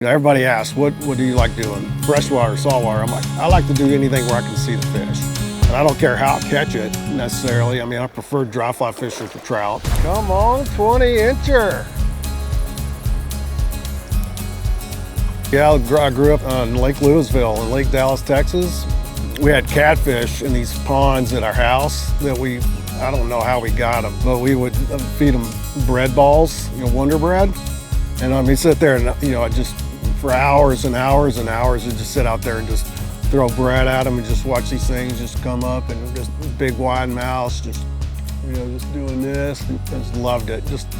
Everybody asks, what do you like doing? Freshwater, saltwater? I'm like, I like to do anything where I can see the fish. And I don't care how I catch it necessarily. I mean, I prefer dry fly fishing for trout. Come on, 20-incher. Yeah, I grew up in Lake Lewisville in Lake Dallas, Texas. We had catfish in these ponds at our house that I don't know how we got them, but we would feed them bread balls, Wonder Bread. And we sit there and, just for hours and hours and hours, and just sit out there and just throw bread at them and just watch these things just come up and just big wide mouths, just doing this. Just loved it, just,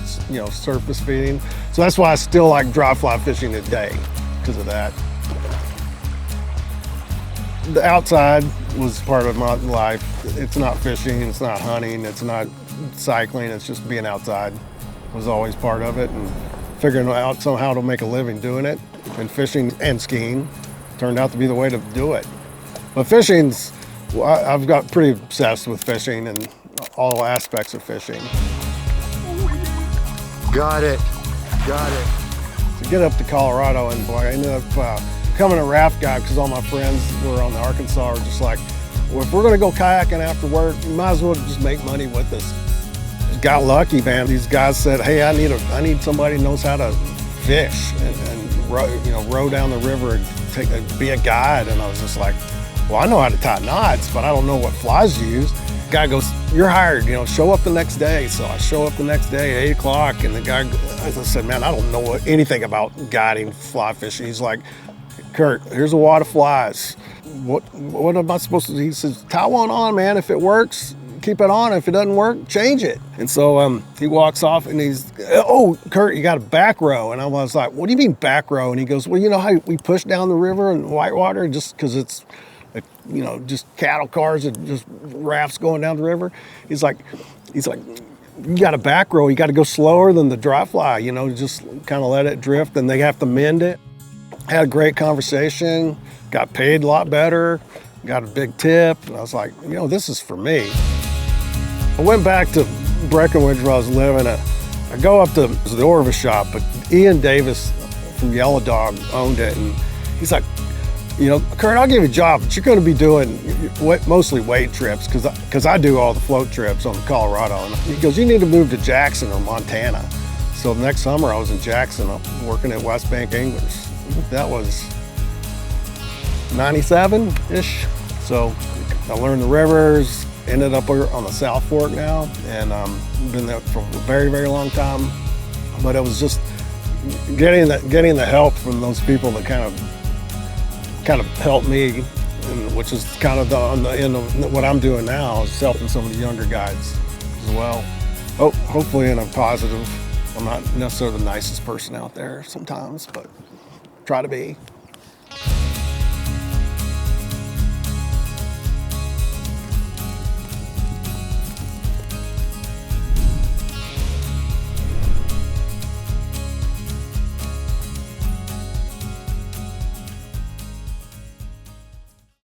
surface feeding. So that's why I still like dry fly fishing today, because of that. The outside was part of my life. It's not fishing, it's not hunting, it's not cycling, it's just being outside was always part of it, and figuring out somehow to make a living doing it. And fishing and skiing turned out to be the way to do it. But I've got pretty obsessed with fishing and all aspects of fishing. Got it. To get up to Colorado, and boy, I ended up becoming a raft guy because all my friends were on the Arkansas were just like, well, if we're gonna go kayaking after work, you might as well just make money with us. Got lucky, man. These guys said, hey, I need somebody who knows how to fish and row down the river and be a guide. And I was just like, well, I know how to tie knots, but I don't know what flies to use. The guy goes, you're hired, show up the next day. So I show up the next day at 8 o'clock, and the guy, I said, man, I don't know anything about guiding fly fishing. He's like, Curt, here's a wad of flies. What am I supposed to do? He says, tie one on, man. If it works, keep it on. If it doesn't work, change it. And so he walks off and he's, oh, Curt, you got a back row. And I was like, what do you mean back row? And he goes, well, you know how we push down the river in Whitewater just because it's, just cattle cars and just rafts going down the river? He's like, you got a back row. You got to go slower than the dry fly, just kind of let it drift, and they have to mend it. Had a great conversation, got paid a lot better, got a big tip. And I was like, this is for me. I went back to Breckenridge where I was living. I go up to the Orvis shop, but Ian Davis from Yellow Dog owned it. And he's like, Curt, I'll give you a job, but you're going to be doing mostly wade trips because I do all the float trips on Colorado. And he goes, you need to move to Jackson or Montana. So the next summer I was in Jackson working at West Bank Anglers. That was 97-ish. So I learned the rivers, ended up on the South Fork now, and been there for a very, very long time. But it was just getting the help from those people that kind of helped me, which is kind of on the end of what I'm doing now, is helping some of the younger guides as well. Hopefully in a positive. I'm not necessarily the nicest person out there sometimes, but try to be.